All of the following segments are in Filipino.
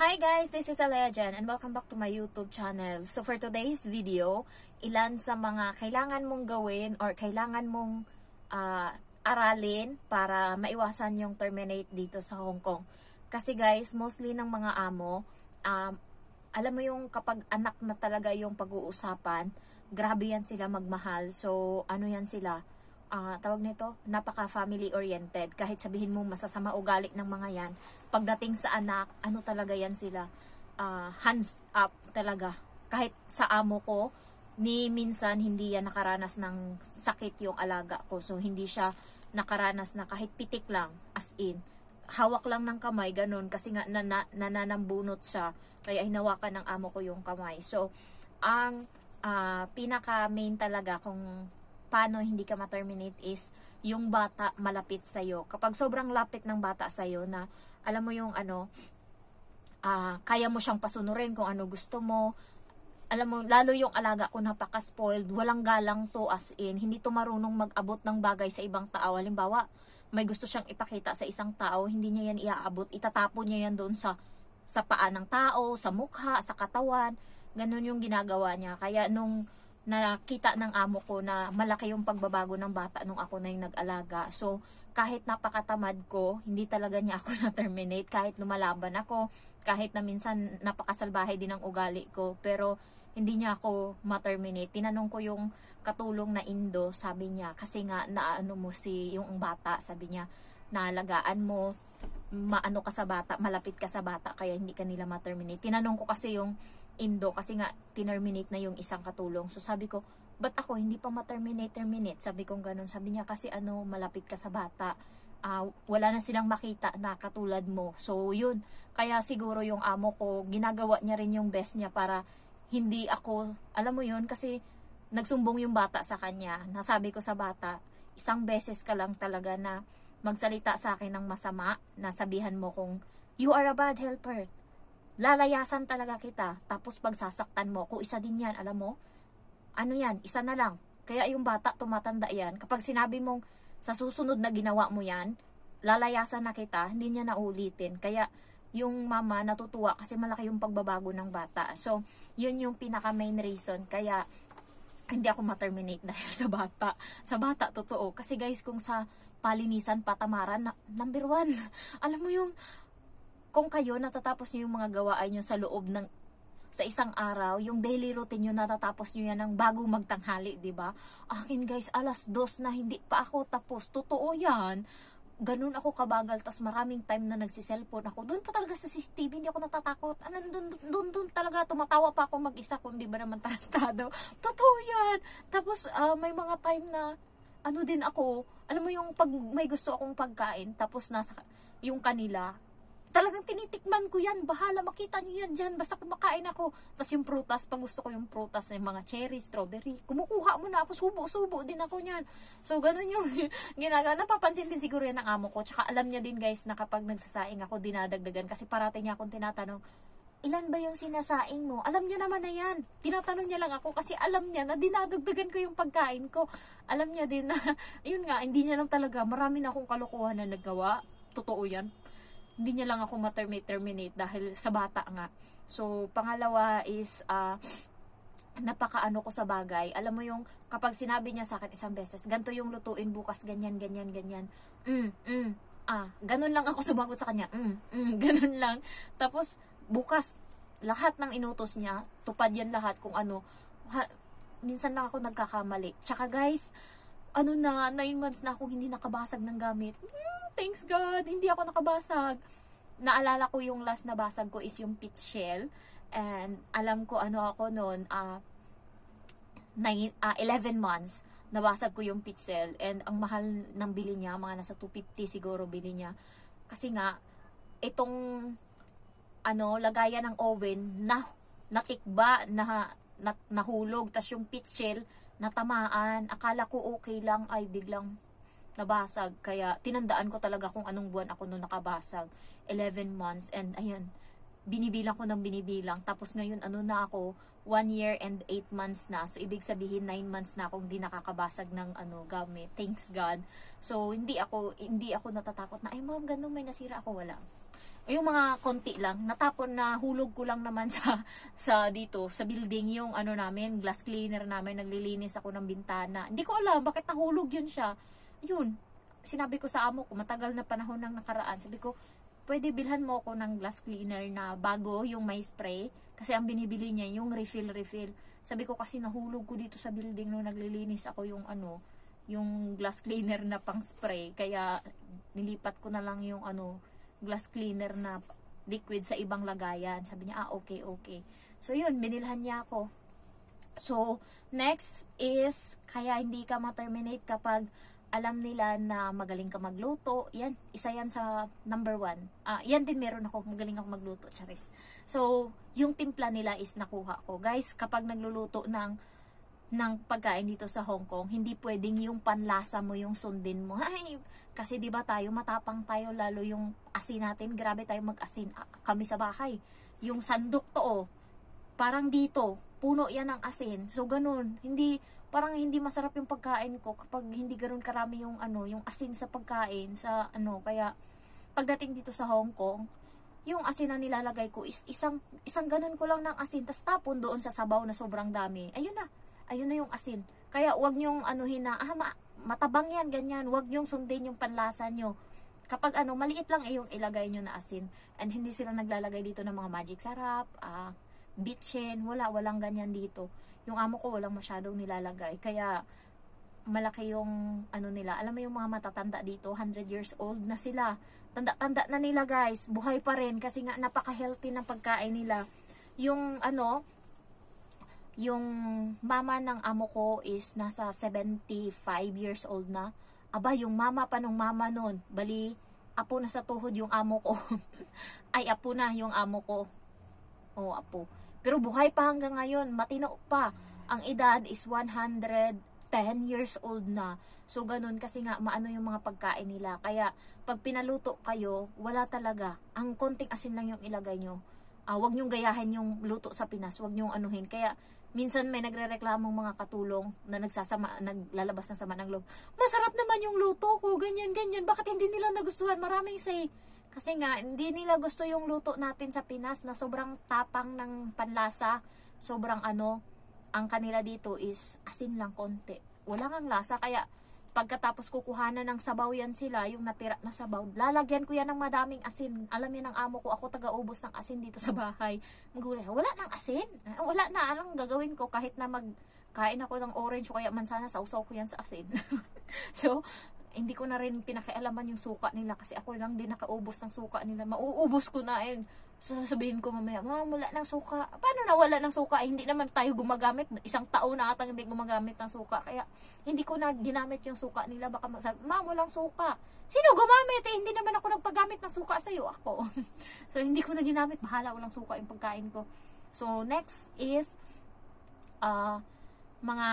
Hi guys, this is Alea Jen and welcome back to my YouTube channel. So for today's video, ilan sa mga kailangan mong gawin or kailangan mong aralin para maiwasan yung terminate dito sa Hong Kong. Kasi guys, mostly ng mga amo, alam mo yung kapag anak na talaga yung pag-uusapan, grabe yan sila magmahal. So ano yan sila? Tawag nito, napaka-family oriented. Kahit sabihin mo masasama ugali ng mga yan, pagdating sa anak, ano talaga yan sila? Hands up talaga. Kahit sa amo ko, ni minsan hindi yan nakaranas ng sakit yung alaga ko. So hindi siya nakaranas na kahit pitik lang, as in. Hawak lang ng kamay, ganun. Kasi nga nananambunot siya. Kaya hinawakan ng amo ko yung kamay. So, ang pinaka-main talaga kung paano hindi ka ma-terminate is yung bata malapit sa'yo. Kapag sobrang lapit ng bata sa'yo na alam mo yung kaya mo siyang pasunurin kung ano gusto mo. Alam mo, lalo yung alaga ko napaka-spoiled. Walang galang to, as in. Hindi to marunong mag-abot ng bagay sa ibang tao. Halimbawa, may gusto siyang ipakita sa isang tao, hindi niya yan iaabot. Itatapon niya yan doon sa paa ng tao, sa mukha, sa katawan. Ganun yung ginagawa niya. Kaya nung nakita ng amo ko na malaki yung pagbabago ng bata nung ako na yung nag-alaga. So, kahit napakatamad ko, hindi talaga niya ako na-terminate. Kahit lumalaban ako, kahit na minsan napakasalbahe din ang ugali ko, pero hindi niya ako ma-terminate. Tinanong ko yung katulong na Indo, sabi niya, kasi nga naano mo yung bata, sabi niya, naalagaan mo, maano ka sa bata, malapit ka sa bata, kaya hindi ka nila ma-terminate. Tinanong ko kasi yung Indo, kasi nga tinerminate na yung isang katulong. So sabi ko, ba't ako hindi pa ma-terminate? Sabi ko ganun. Sabi niya kasi malapit ka sa bata. Wala na silang makita na katulad mo. So yun, kaya siguro yung amo ko, ginagawa niya rin yung best niya para hindi ako, alam mo yun, kasi nagsumbong yung bata sa kanya. Nasabi ko sa bata, isang beses ka lang talaga na magsalita sa akin ng masama, na sabihan mo kung you are a bad helper. Lalayasan talaga kita. Tapos pagsasaktan mo, kung isa din yan, alam mo, ano yan, isa na lang. Kaya yung bata tumatanda yan. Kapag sinabi mong sa susunod na ginawa mo yan, lalayasan na kita, hindi niya naulitin. Kaya yung mama natutuwa kasi malaki yung pagbabago ng bata. So, yun yung pinaka main reason. Kaya hindi ako ma-terminate dahil sa bata. Sa bata, totoo. Kasi guys, kung sa palinisan, patamaran, number 1. Alam mo yung kung kayo natatapos niyo yung mga gawain niyo sa loob ng sa isang araw, yung daily routine niyo natatapos niyo yan ng bago magtanghali, 'di ba? Akin guys, 2:00 na hindi pa ako tapos. Totoo 'yan. Ganun ako kabagal, tas maraming time na nagsi-cellphone ako. Doon pa talaga sa CCTV, hindi ako natatakot. Doon talaga tumatawa pa ako mag-isa kung di ba naman tarantado. Totoo 'yan. Tapos may mga time na din ako, alam mo yung pag may gusto akong pagkain, tapos nasa yung kanila, talagang tinitikman ko yan. Bahala, makita niyo yan dyan. Basta kumakain ako. Tapos yung prutas, pag gusto ko yung prutas, yung mga cherry, strawberry, kumukuha mo na ako. Subo din ako niyan. So, ganun yung ginagawa. Napapansin din siguro yan ng amo ko. Tsaka alam niya din guys na kapag nagsasaing ako, dinadagdagan. Kasi parati niya akong tinatanong, ilan ba yung sinasaing mo? Alam niya naman na yan. Tinatanong niya lang ako kasi alam niya na dinadagdagan ko yung pagkain ko. Alam niya din na, yun nga, hindi niya lang talaga. Marami na akong kalokohan na nagawa. Totoo yan. Hindi niya lang ako ma-terminate dahil sa bata nga. So, pangalawa is, napakaano ko sa bagay. Alam mo yung, kapag sinabi niya sa akin isang beses, ganito yung lutuin bukas, ganyan. Ganun lang ako sumagot sa kanya. Ganun lang. Tapos, bukas, lahat ng inutos niya, tupad yan lahat kung ano. Minsan lang ako nagkakamali. Tsaka guys, 9 months na akong hindi nakabasag ng gamit. Thanks God, hindi ako nakabasag. Naalala ko yung last na basag ko is yung pit shell. And alam ko ako noon, 11 months, nabasag ko yung pit shell. And ang mahal ng bili niya, mga nasa 250 siguro bili niya. Kasi nga, itong lagayan ng oven, natikba, nahulog. Tas yung pit shell, natamaan. Akala ko okay lang, ay biglang nabasag. Kaya tinandaan ko talaga kung anong buwan ako nung nakabasag. 11 months. And ayun, binibilang ko ng binibilang. Tapos ngayon na ako, 1 year and 8 months na. So ibig sabihin 9 months na akong hindi nakakabasag ng gamit. Thanks God. So hindi ako natatakot na, ay ma'am, ganun may nasira ako. Wala. yung mga konti lang, natapon na hulog ko lang naman sa dito, sa building, yung ano namin, glass cleaner namin, naglilinis ako ng bintana. Hindi ko alam bakit nahulog yun siya. Yun, sinabi ko sa amo ko, matagal na panahon nang nakaraan. Sabi ko, pwede bilhan mo ako ng glass cleaner na bago, yung may spray. Kasi ang binibili niya, yung refill. Sabi ko kasi nahulog ko dito sa building nung naglilinis ako yung ano, yung glass cleaner na pang spray. Kaya nilipat ko na lang yung ano, glass cleaner na liquid sa ibang lagayan. Sabi niya, okay. So yun, binilhan niya ako. So, next is, kaya hindi ka ma-terminate kapag alam nila na magaling ka magluto. Yan, isa yan sa number 1. Yan din meron ako, magaling ako magluto, charis. So, yung timpla nila is nakuha ko. Guys, kapag nagluluto ng pagkain dito sa Hong Kong, hindi pwedeng yung panlasa mo yung sundin mo. Ay, kasi 'di ba tayo matapang tayo, lalo yung asin natin, grabe tayo mag-asin. Kami sa bahay, yung sandok to, parang dito, puno yan ng asin. So ganun, parang hindi masarap yung pagkain ko kapag hindi ganoon karami yung ano, yung asin sa pagkain sa ano. Kaya pagdating dito sa Hong Kong, yung asin na nilalagay ko is isang ganun ko lang ng asin, tas tapon doon sa sabaw na sobrang dami. Ayun na yung asin. Kaya wag nyong anuhin na, matabang yan, ganyan. Wag nyong sundin yung panlasa nyo. Kapag maliit lang yung ilagay nyo na asin. And hindi sila naglalagay dito ng mga magic sarap, bitchin, walang ganyan dito. Yung amo ko walang masyadong nilalagay. Kaya malaki yung nila. Alam mo yung mga matatanda dito, 100 years old na sila. Tanda na nila, guys. Buhay pa rin kasi nga napaka-healthy ng pagkain nila. Yung mama ng amo ko is nasa 75 years old na. Aba, yung mama pa nung mama nun, bali, apo na sa tuhod yung amo ko. Ay, apo na yung amo ko. Apo. Pero buhay pa hanggang ngayon, matino pa. Ang edad is 110 years old na. So, ganun kasi nga, maano yung mga pagkain nila. Kaya, pag pinaluto kayo, wala talaga. Ang konting asin lang yung ilagay nyo. Wag nyong gayahin yung luto sa Pinas. Wag nyong anuhin. Kaya, minsan may nagrereklamong mga katulong na naglalabas ng sama ng loob. Masarap naman yung luto ko, ganyan. Bakit hindi nila nagustuhan? Maraming say. Kasi nga, hindi nila gusto yung luto natin sa Pinas na sobrang tapang ng panlasa. Sobrang ang kanila dito is asin lang konti. Wala ngang lasa. Kaya, pagkatapos kukuhanan ng sabaw yan sila, yung natira na sabaw, lalagyan ko yan ng madaming asin. Alam yan ng amo ko, ako taga-ubos ng asin dito sa bahay. Magulay, wala nang asin. Wala na, anong gagawin ko kahit na magkain ako ng orange o kaya mansana, sausaw ko yan sa asin. So, hindi ko na rin pinakialaman yung suka nila kasi ako lang din nakaubos ng suka nila. Mauubos ko na sasabihin ko mamaya, wala ng suka. Paano na wala ng suka? Hindi naman tayo gumagamit. Isang taon na atang hindi gumagamit ng suka. Kaya hindi ko na ginamit yung suka nila. Baka magsabi, walang suka. Sino gumamit? Hindi naman ako nagpagamit ng suka sa'yo. Ako. So, hindi ko na ginamit. Bahala, walang suka yung pagkain ko. So, next is mga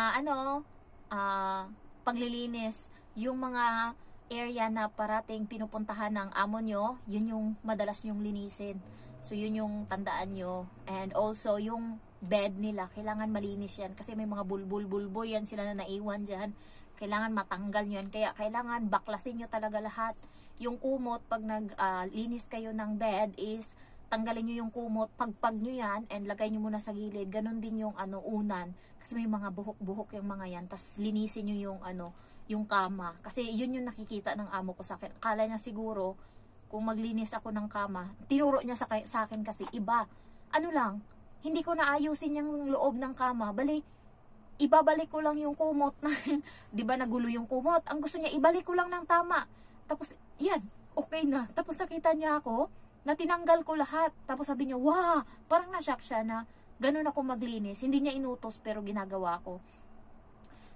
paglilinis. Yung mga area na parating pinupuntahan ng amo nyo, yun yung madalas nyong linisin. So, yun yung tandaan nyo. And also, yung bed nila, kailangan malinis yan. Kasi may mga bulbul yan sila na naiwan dyan. Kailangan matanggal nyo yan. Kaya, kailangan baklasin nyo talaga lahat. Yung kumot, pag naglinis kayo ng bed is, tanggalin nyo yung kumot, pagpag nyo yan, and lagay nyo muna sa gilid. Ganon din yung unan. Kasi may mga buhok-buhok yung mga yan. Tapos, linisin nyo yung kama. Kasi, yun yung nakikita ng amo ko sa akin. Akala niya siguro, kung maglinis ako ng kama, tinuro niya sa akin kasi iba. Hindi ko naayusin yung loob ng kama. Bali, ibabalik ko lang yung kumot na, di ba nagulo yung kumot? Ang gusto niya, ibalik ko lang ng tama. Tapos, yan, okay na. Tapos nakita niya ako, na tinanggal ko lahat. Tapos sabi niya, wow, parang na-shock siya na ganun ako maglinis. Hindi niya inutos pero ginagawa ko.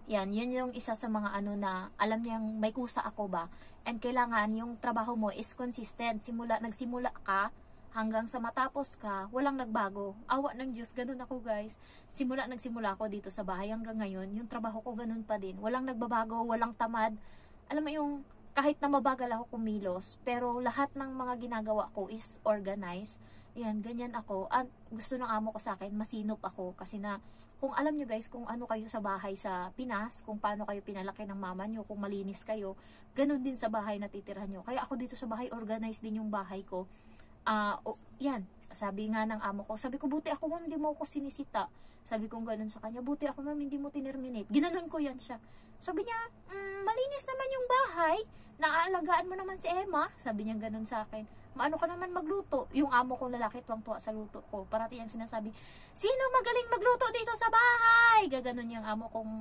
Yan, yun yung isa sa mga na alam niyang may kusa ako ba. And kailangan yung trabaho mo is consistent. Nagsimula ka hanggang sa matapos ka, walang nagbago. Awa ng Diyos, ganun ako guys. Nagsimula ako dito sa bahay hanggang ngayon, yung trabaho ko ganun pa din. Walang nagbabago, walang tamad. Alam mo yung kahit na mabagal ako kumilos, pero lahat ng mga ginagawa ko is organized. Yan, ganyan ako. At gusto ng amo ko sa akin, masinop ako kasi na kung alam nyo guys, kung ano kayo sa bahay sa Pinas, kung paano kayo pinalaki ng mama nyo, kung malinis kayo, ganun din sa bahay na titirhan nyo. Kaya ako dito sa bahay, organized din yung bahay ko. Yan, sabi nga ng amo ko, sabi ko, buti ako ma'am, hindi mo ako sinisita. Sabi ko ganun sa kanya, buti ako ma'am, hindi mo tinerminate. Ginanon ko yan siya. Sabi niya, malinis naman yung bahay, naaalagaan mo naman si Emma. Sabi niya ganun sa akin, maano ka naman magluto. Yung amo kong lalaki, tuwang-tuwa sa luto ko. Parati yan sinasabi, sino magaling magluto dito sa bahay? Gaganon yung amo kong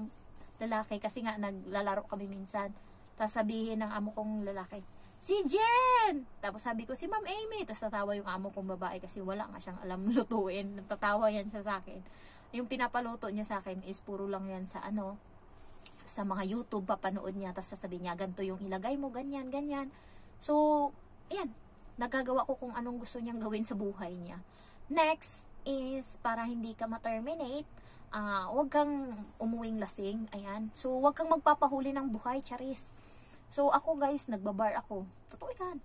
lalaki, kasi nga naglalaro kami minsan. Tapos sabihin ng amo kong lalaki, si Jen! Tapos sabi ko, si Ma'am Amy. Tapos natawa yung amo kong babae kasi wala nga siyang alam lutuin. Nagtatawa yan siya sa akin. Yung pinapaluto niya sa akin is puro lang yan sa sa mga YouTube, papanood niya. Tapos sasabihin niya, ganito yung ilagay mo, ganyan, ganyan. So, ayan. Nagagawa ko kung anong gusto niyang gawin sa buhay niya. Next is, para hindi ka ma-terminate, wag kang umuwing lasing. Ayan. So, wag kang magpapahuli ng buhay, charis. So, ako guys, nagbabar ako. Totoo yan.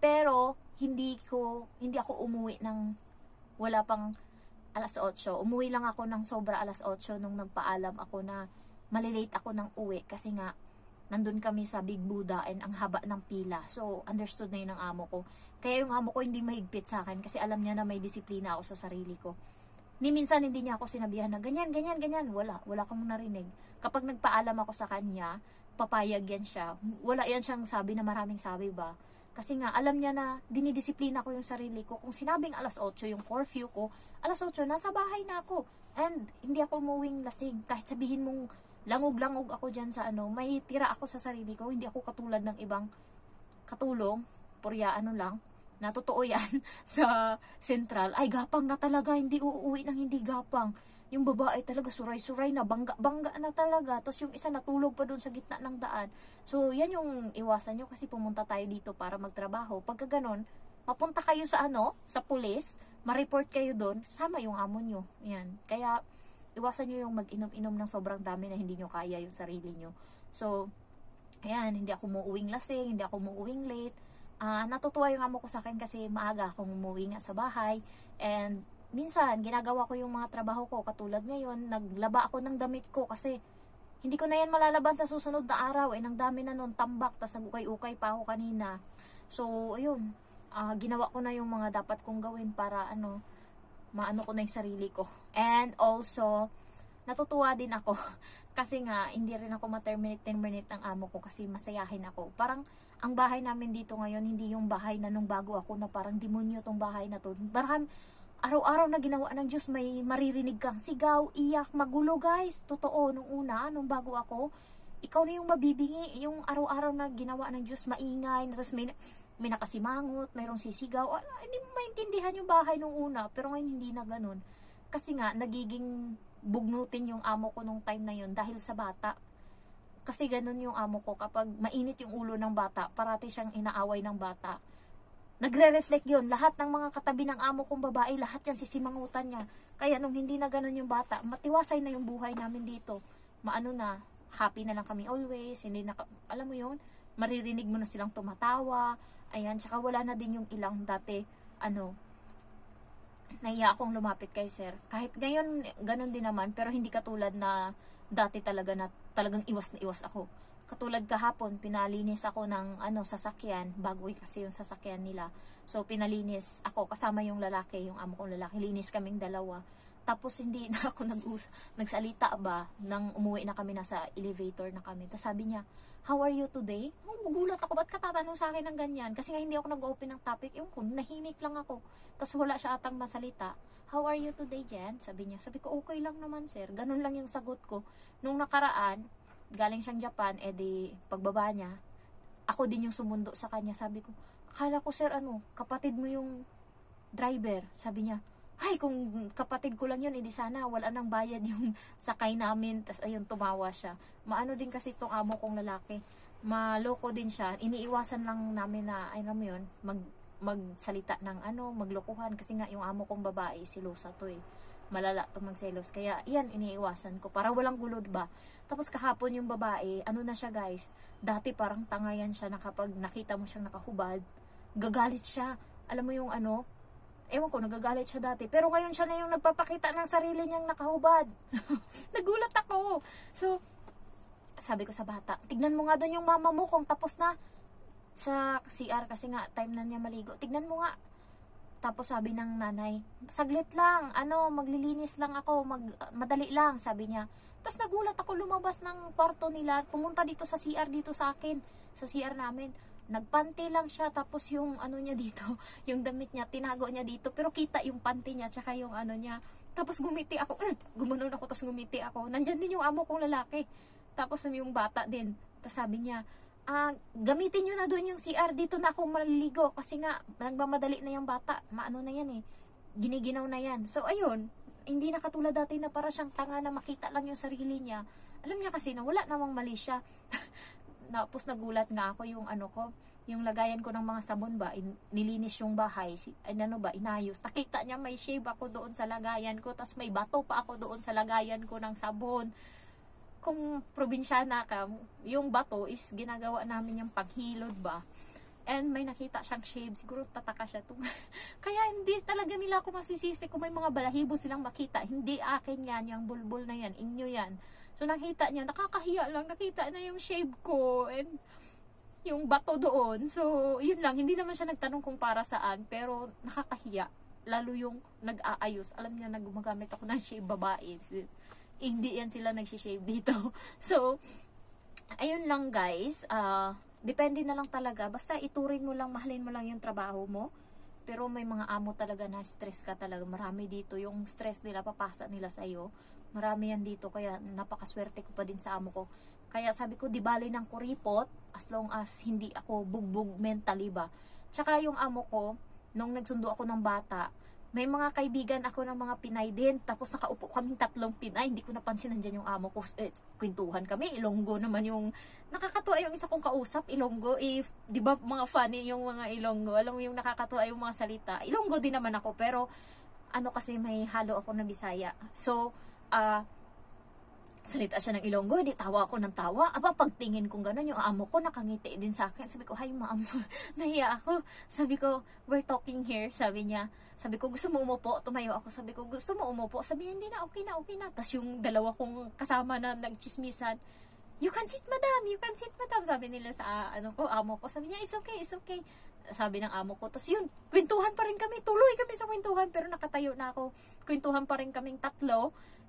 Pero, hindi ako umuwi ng wala pang alas 8. Umuwi lang ako ng sobra alas 8 nung nagpaalam ako na malilate ako ng uwi. Kasi nga, nandun kami sa Big Buddha and ang haba ng pila. So, understood na yun ng amo ko. Kaya yung amo ko hindi mahigpit sa akin kasi alam niya na may disiplina ako sa sarili ko. Ni minsan hindi niya ako sinabihan na ganyan, ganyan, ganyan. Wala kang narinig. Kapag nagpaalam ako sa kanya, papayag yan siya. Wala yan siyang sabi na maraming sabi ba. Kasi nga, alam niya na dinidisiplina ko yung sarili ko. Kung sinabing alas 8 yung curfew ko, alas 8, nasa bahay na ako. And hindi ako umuwing lasing. Kahit sabihin mong langog-langog ako dyan sa may tira ako sa sarili ko. Hindi ako katulad ng ibang katulong. Purya lang. Na totoo yan sa Central. Ay, gapang na talaga. Hindi uuwi ng hindi gapang. Yung babae talaga suray-suray na, bangga na talaga. Tapos yung isa natulog pa doon sa gitna ng daan. So, yan yung iwasan nyo kasi pumunta tayo dito para magtrabaho. Pagka ganon, mapunta kayo sa sa pulis, ma-report kayo doon, sama yung amo nyo. Yan. Kaya, iwasan nyo yung mag-inom-inom ng sobrang dami na hindi nyo kaya yung sarili nyo. So, ayan, hindi ako muuwing lasing, hindi ako muuwing late. Natutuwa yung amo ko sa akin kasi maaga akong umuwi nga sa bahay. And, minsan, ginagawa ko yung mga trabaho ko. Katulad ngayon, naglaba ako ng damit ko kasi hindi ko na yan malalaban sa susunod na araw. Nang dami na nun, tambak, tas nag-ukay-ukay pa ako kanina. So, ayun. Ginawa ko na yung mga dapat kong gawin para maano ko na yung sarili ko. And also, natutuwa din ako kasi nga, hindi rin ako ma-terminate ng amo ko kasi masayahin ako. Parang, ang bahay namin dito ngayon, hindi yung bahay na nung bago ako na parang demonyo tong bahay na to. Parang, araw-araw na ginawa ng Diyos, may maririnig kang sigaw, iyak, magulo guys. Totoo, nung una, nung bago ako, ikaw na yung mabibingi. Yung araw-araw na ginawa ng Diyos, maingay, tapos may nakasimangot, mayroong sisigaw. Hindi mo maintindihan yung bahay nung una, pero ngayon hindi na ganun. Kasi nga, nagiging bugnutin yung amo ko nung time na yun dahil sa bata. Kasi ganun yung amo ko, kapag mainit yung ulo ng bata, parati siyang inaaway ng bata. Nagre-reflect yun. Lahat ng mga katabi ng amo kong babae, lahat yan sisimangutan niya. Kaya nung hindi na ganun yung bata, matiwasay na yung buhay namin dito. Maano na, happy na lang kami always. Hindi na, alam mo yun, maririnig mo na silang tumatawa. Ayan, tsaka wala na din yung ilang dati, nahiya akong lumapit kay sir. Kahit ngayon, ganun din naman, pero hindi katulad na dati talaga na talagang iwas na iwas ako. Katulad kahapon, pinalinis ako ng sasakyan, bago kasi yung sasakyan nila. So, pinalinis ako, kasama yung lalaki, yung amo kong lalaki, linis kaming dalawa. Tapos, hindi na ako nagsalita ba, nang umuwi na kami, nasa elevator na kami. Tapos sabi niya, how are you today? Gugulat ako, ba't ka tatanong sa akin ng ganyan? Kasi nga hindi ako nag-open ng topic, yung nahimik lang ako. Tapos wala siya atang masalita. How are you today, Jen? Sabi niya. Sabi ko, okay lang naman, sir. Ganun lang yung sagot ko. Nung nakaraan, galing siyang Japan, edi pagbaba niya, ako din yung sumundo sa kanya. Sabi ko, akala ko sir, kapatid mo yung driver. Sabi niya, ay, kung kapatid ko lang yun, edi sana wala nang bayad yung sakay namin. Tas ayun, tumawa siya. Maano din kasi itong amo kong lalaki. Maloko din siya. Iniiwasan lang namin na, alam mo yun, magsalita ng maglokohan. Kasi nga yung amo kong babae, silosa to malala to magselos. Kaya yan, iniiwasan ko. Para walang gulo, diba? Tapos kahapon yung babae, na siya guys, dati parang tangayan siya na kapag nakita mo siyang nakahubad, gagalit siya. Alam mo yung ewan ko, nagagalit siya dati. Pero ngayon siya na yung nagpapakita ng sarili niyang nakahubad. Nagulat ako. So, sabi ko sa bata, tignan mo nga doon yung mama mo kung tapos na sa CR kasi nga time na niya maligo. Tignan mo nga. Tapos sabi ng nanay, saglit lang, maglilinis lang ako, madali lang, sabi niya. Tapos nagulat ako, lumabas ng kwarto nila, pumunta dito sa CR dito sa akin, sa CR namin. Nagpanty lang siya, tapos yung niya dito, yung damit niya, tinago niya dito, pero kita yung panty niya, tsaka yung niya. Tapos gumiti ako, gumanon ako, tapos gumiti ako. Nandyan din yung amo kong lalaki. Tapos yung bata din. Tapos sabi niya, gamitin nyo na doon yung CR, dito na ako maliligo kasi nga nagmamadali na yung bata, maano na yan giniginaw na yan. So ayun, hindi na katulad dati na para siyang tanga na makita lang yung sarili niya. Alam niya kasi na wala namang mali siya. Tapos nagulat nga ako yung yung lagayan ko ng mga sabon ba, nilinis yung bahay, inayos. Nakita niya may shave ako doon sa lagayan ko, tas may bato pa ako doon sa lagayan ko ng sabon. Kung probinsyana ka, yung bato is ginagawa namin yung paghilod ba. And may nakita siyang shave, siguro tataka siya. Kaya hindi talaga nila ako masisisi kung may mga balahibo silang makita. Hindi akin yan, yung bulbul na yan, inyo yan. So nakita niya, nakakahiya lang, nakita na yung shave ko and yung bato doon. So yun lang, hindi naman siya nagtanong kung para saan, pero nakakahiya. Lalo yung nag-aayos, alam niya na gumagamit ako ng shave babae. Hindi yan sila nagsishave dito. So, ayun lang guys. Depende na lang talaga. Basta ituring mo lang, mahalin mo lang yung trabaho mo. Pero may mga amo talaga na stress ka talaga. Marami dito. Yung stress nila, papasa nila sa'yo. Marami yan dito. Kaya napakaswerte ko pa din sa amo ko. Kaya sabi ko, di bali ng kuripot as long as hindi ako bugbog mentally ba. Tsaka yung amo ko, nung nagsundo ako ng bata, may mga kaibigan ako ng mga Pinay din. Tapos nakaupo kaming 3 Pinay. Hindi ko napansin nandyan yung amo ko. Kwentuhan kami. Ilonggo naman yung... Nakakatuwa yung isa kong kausap. Ilonggo. Di ba mga funny yung mga Ilonggo? Alam mo yung nakakatuwa yung mga salita. Ilonggo din naman ako. Pero kasi may halo ako na Bisaya. So, salita siya ng Ilonggo, di tawa ako ng tawa. Pagtingin kong gano'n, yung amo ko nakangiti din sa akin. Sabi ko, hi ma'am, nahiya ako. Sabi ko, we're talking here. Sabi niya, sabi ko, gusto mo umupo? Tumayo ako. Sabi ko, gusto mo umupo? Sabi niya, hindi na, okay na, okay na. Tapos yung dalawa kong kasama na nagchismisan, you can sit madam, you can sit madam. Sabi nila sa amo ko. Sabi niya, it's okay, it's okay. Sabi ng amo ko. Tapos yun, kwentuhan pa rin kami. Tuloy kami sa kwentuhan. Pero nakatayo na ako. Kwentuhan pa rin kaming 3.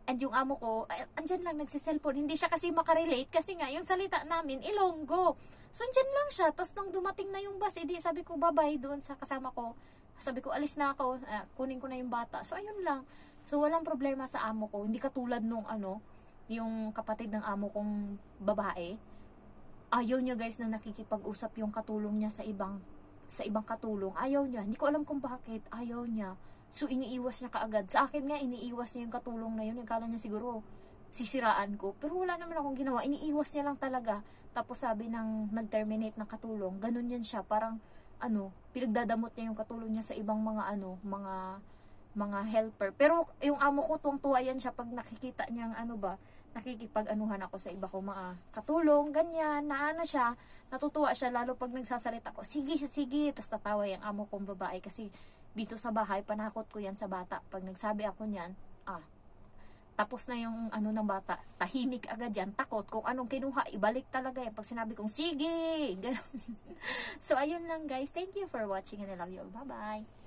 And yung amo ko, andyan lang nagsiselfone. Hindi siya kasi makarelate kasi nga yung salita namin, Ilonggo. So andyan lang siya. Tapos nung dumating na yung bus, sabi ko bye-bye doon sa kasama ko. Sabi ko alis na ako, kunin ko na yung bata. So ayun lang. So walang problema sa amo ko. Hindi katulad nung yung kapatid ng amo kong babae. Ayaw niya guys na nakikipag-usap yung katulong niya sa ibang katulong. Ayaw niya. Hindi ko alam kung bakit. Ayaw niya. So, iniiwas niya kaagad. Sa akin nga, iniiwas niya yung katulong na yun. Akala niya siguro, sisiraan ko. Pero wala naman akong ginawa. Iniiwas niya lang talaga. Tapos sabi ng nag-terminate ng katulong, ganun yan siya. Parang, pinagdadamot niya yung katulong niya sa ibang mga, mga helper. Pero, yung amo ko, tuwang-tuwa yan siya pag nakikita niyang, nakikipag-anuhan ako sa iba ko mga katulong, ganyan, siya, natutuwa siya, lalo pag nagsasalita ko, sige, sige, tas tatawa yung amo kong babae, kasi, dito sa bahay, panakot ko yan sa bata. Pag nagsabi ako niyan, tapos na yung ng bata, tahimik agad yan, takot. Kung anong kinuha, ibalik talaga yan. Pag sinabi kong, sige! So, ayun lang guys. Thank you for watching and I love you all. Bye-bye!